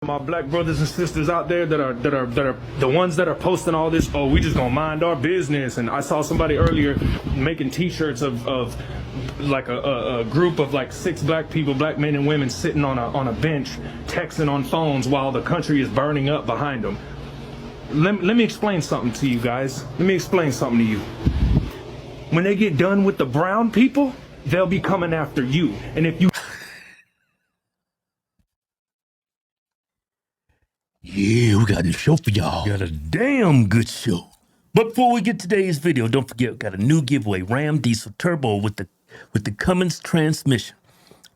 My black brothers and sisters out there that are the ones that are posting all this, oh, we just gonna mind our business. And I saw somebody earlier making t-shirts of like a group of like 6 black people, black men and women sitting on a bench texting on phones while the country is burning up behind them. Let me explain something to you guys. Let me explain something to you. When they get done with the brown people, they'll be coming after you. And if you Yeah, we got a show for y'all. Got a damn good show. But before we get to today's video, don't forget we got a new giveaway: Ram Diesel Turbo with the Cummins transmission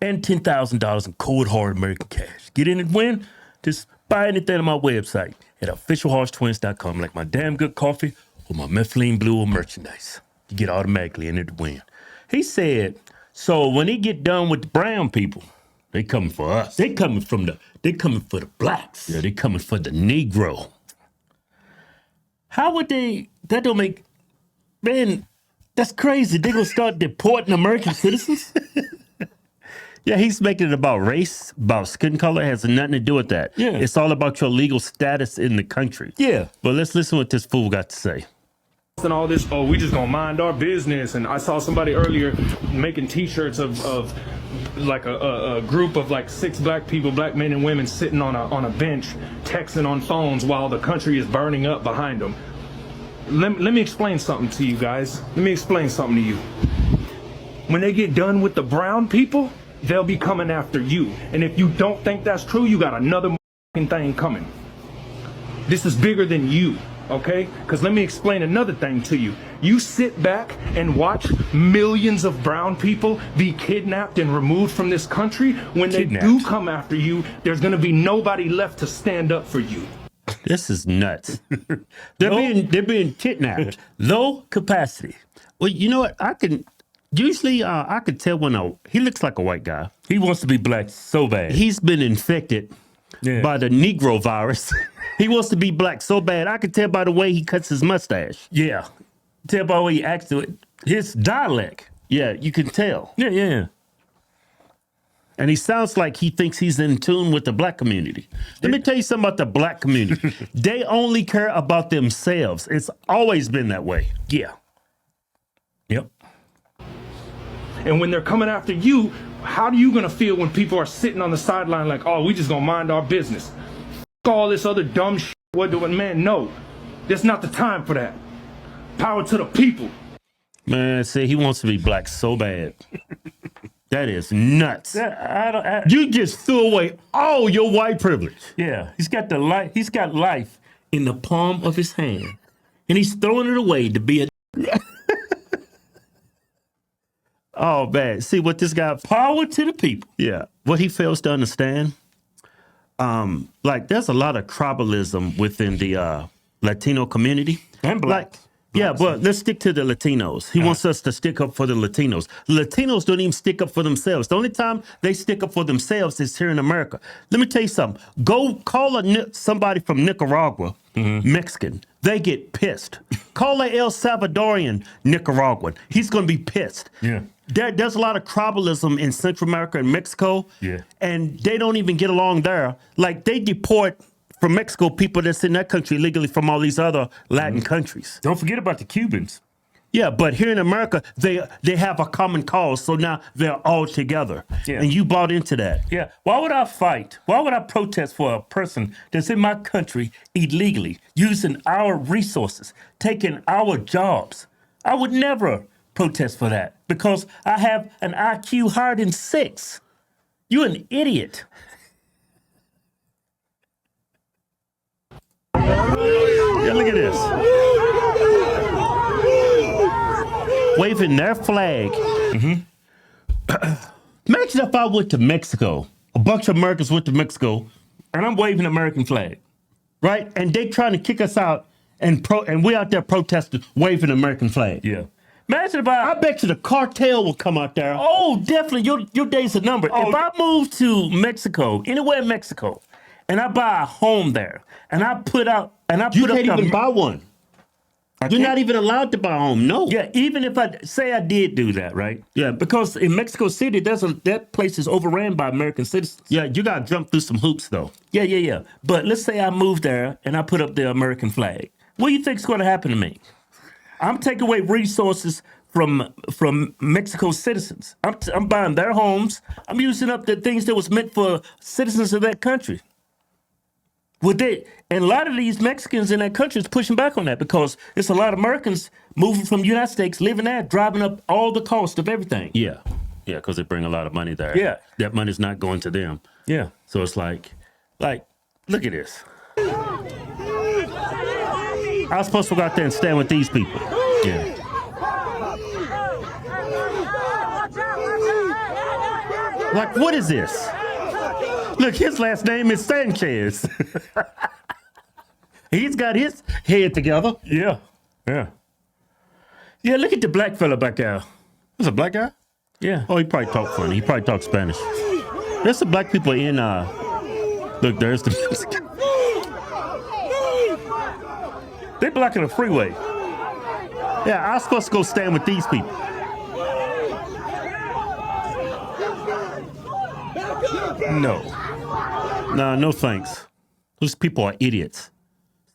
and $10,000 in cold hard American cash. Get in and win. Just buy anything on my website at officialhorsestwins.com, like my damn good coffee or my Mifflin Blue or merchandise. You get automatically in it to win. He said, so when he get done with the brown people, they coming for us. They coming for the blacks. Yeah, they coming for the Negro. How would they? That don't make. Man, that's crazy. They gonna start deporting American citizens? Yeah, he's making it about race, about skin color. It has nothing to do with that. Yeah, it's all about your legal status in the country. Yeah, but let's listen to what this fool got to say. And all this, oh, we just gonna mind our business. And I saw somebody earlier making t-shirts of like a group of like 6 black people, black men and women sitting on a bench texting on phones while the country is burning up behind them. Let me explain something to you guys. Let me explain something to you. When they get done with the brown people, they'll be coming after you. And if you don't think that's true, you got another thing coming. This is bigger than you. Okay, because let me explain another thing to you. You sit back and watch millions of brown people be kidnapped and removed from this country. When they do come after you, there's going to be nobody left to stand up for you. This is nuts. They're being kidnapped. Low capacity. Well, you know what? I can tell when he looks like a white guy. He wants to be black so bad. He's been infected by the Negro virus. He wants to be black so bad. I can tell by the way he cuts his mustache. Yeah. Tell by the way he acts to it. His dialect. Yeah, you can tell. Yeah. And he sounds like he thinks he's in tune with the black community. Let me tell you something about the black community. They only care about themselves. It's always been that way. Yeah. Yep. And when they're coming after you, how are you going to feel when people are sitting on the sideline like, oh, we just going to mind our business? All this other dumb shit. What doing, man? No, that's not the time for that. Power to the people. Man, see, he wants to be black so bad. That is nuts. You just threw away all your white privilege. Yeah, he's got life in the palm of his hand, and he's throwing it away to be a. Oh man, see what this guy? Power to the people. Yeah, what he fails to understand. Like there's a lot of tribalism within the Latino community. And black. Yeah, but let's stick to the Latinos. He wants us to stick up for the Latinos. Latinos don't even stick up for themselves. The only time they stick up for themselves is here in America. Let me tell you something. Go call somebody from Nicaragua, Mexican. They get pissed. Call a El Salvadorian Nicaraguan. He's going to be pissed. Yeah. There's a lot of tribalism in Central America and Mexico. Yeah. And they don't even get along there. Like they deport from Mexico people that's in that country illegally from all these other Latin countries. Don't forget about the Cubans. Yeah, but here in America, they have a common cause, so now they're all together. Yeah. And you bought into that. Yeah. Why would I fight? Why would I protest for a person that's in my country illegally, using our resources, taking our jobs? I would never protest for that because I have an IQ higher than 6. You're an idiot. Yeah, look at this. Waving their flag. Imagine if I went to Mexico, a bunch of Americans went to Mexico, and I'm waving the American flag, right? And they trying to kick us out, and we out there protesting, waving the American flag. Yeah. Imagine if I bet you the cartel will come out there. Oh, definitely. Your days are numbered. If I move to Mexico, anywhere in Mexico, and I buy a home there, and I put up, you can't even buy one. You're not even allowed to buy a home. No. Yeah, even if I say I did do that, right? Yeah. Because in Mexico City, that place is overran by American citizens. Yeah, you got to jump through some hoops, though. Yeah. But let's say I moved there and I put up the American flag. What do you think's going to happen to me? I'm taking away resources from Mexico's citizens. I'm buying their homes. I'm using up the things that was meant for citizens of that country. And a lot of these Mexicans in that country is pushing back on that because it's a lot of Americans moving from the United States, living there, driving up all the cost of everything. Yeah, because they bring a lot of money there. Yeah. That money's not going to them. Yeah. So it's like, look at this. I was supposed to go out there and stand with these people. Yeah. Like, what is this? Look, his last name is Sanchez. He's got his head together. Yeah. Yeah, look at the black fella back there. There's a black guy? Yeah. Oh, he probably talk funny. He probably talk Spanish. There's some black people in, look, there's the Mexican. They blocking the freeway. Yeah, I was supposed to go stand with these people. No thanks. Those people are idiots.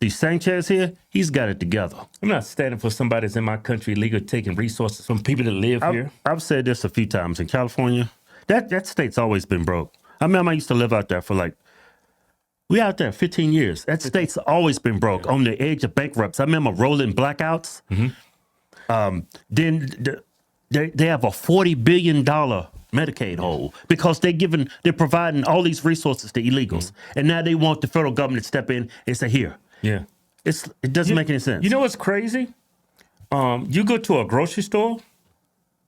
See, Sanchez here, he's got it together. I'm not standing for somebody that's in my country illegally taking resources from people that live here. I've said this a few times. In California, that state's always been broke. I remember I used to live out there for we out there 15 years. That state's always been broke, on the edge of bankruptcy. I remember rolling blackouts. Mm-hmm. Then they have a $40 billion Medicaid hole because they're providing all these resources to illegals. Mm-hmm. And now they want the federal government to step in and say, here. Yeah. It doesn't make any sense. You know what's crazy? You go to a grocery store,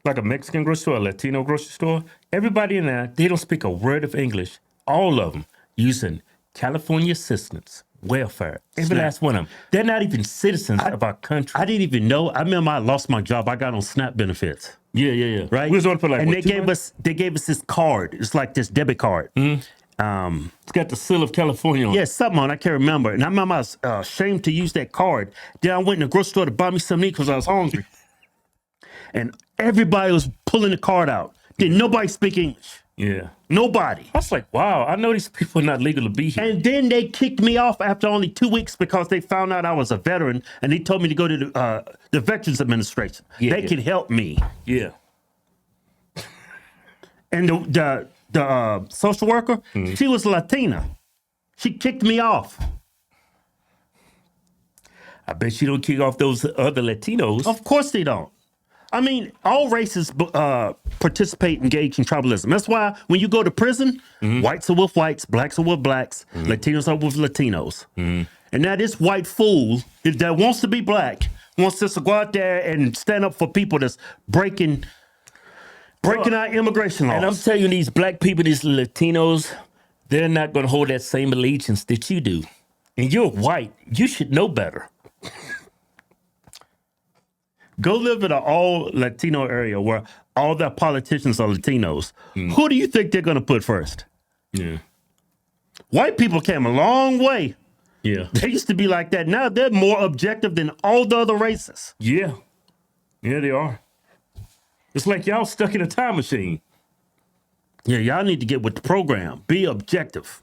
like a Mexican grocery store, a Latino grocery store, everybody in there, they don't speak a word of English. All of them using California assistance, welfare, every last one of them. They're not even citizens of our country. I didn't even know. I remember I lost my job. I got on SNAP benefits. Yeah. Right? We was on for and they gave us this card. It's like this debit card. Mm-hmm. It's got the seal of California on it. Yeah, something on it. I can't remember. And I remember I was ashamed to use that card. Then I went in the grocery store to buy me something to eat because I was hungry. And everybody was pulling the card out. Didn't nobody speak English. Yeah. Nobody. I was like, wow, I know these people are not legal to be here. And then they kicked me off after only 2 weeks because they found out I was a veteran and they told me to go to the Veterans Administration. They can help me. Yeah. And the social worker, she was Latina. She kicked me off. I bet you don't kick off those other Latinos. Of course they don't. I mean, all races participate, engage in tribalism. That's why when you go to prison, whites are with whites, blacks are with blacks, Latinos are with Latinos. And now this white fool that wants to be black wants us to go out there and stand up for people that's breaking our immigration laws. And I'm telling you, these black people, these Latinos, they're not going to hold that same allegiance that you do. And you're white. You should know better. Go live in an all Latino area where all the politicians are Latinos. Who do you think they're going to put first? Yeah. White people came a long way. Yeah. They used to be like that. Now they're more objective than all the other races. Yeah. Yeah, they are. It's like y'all stuck in a time machine. Yeah, y'all need to get with the program. Be objective.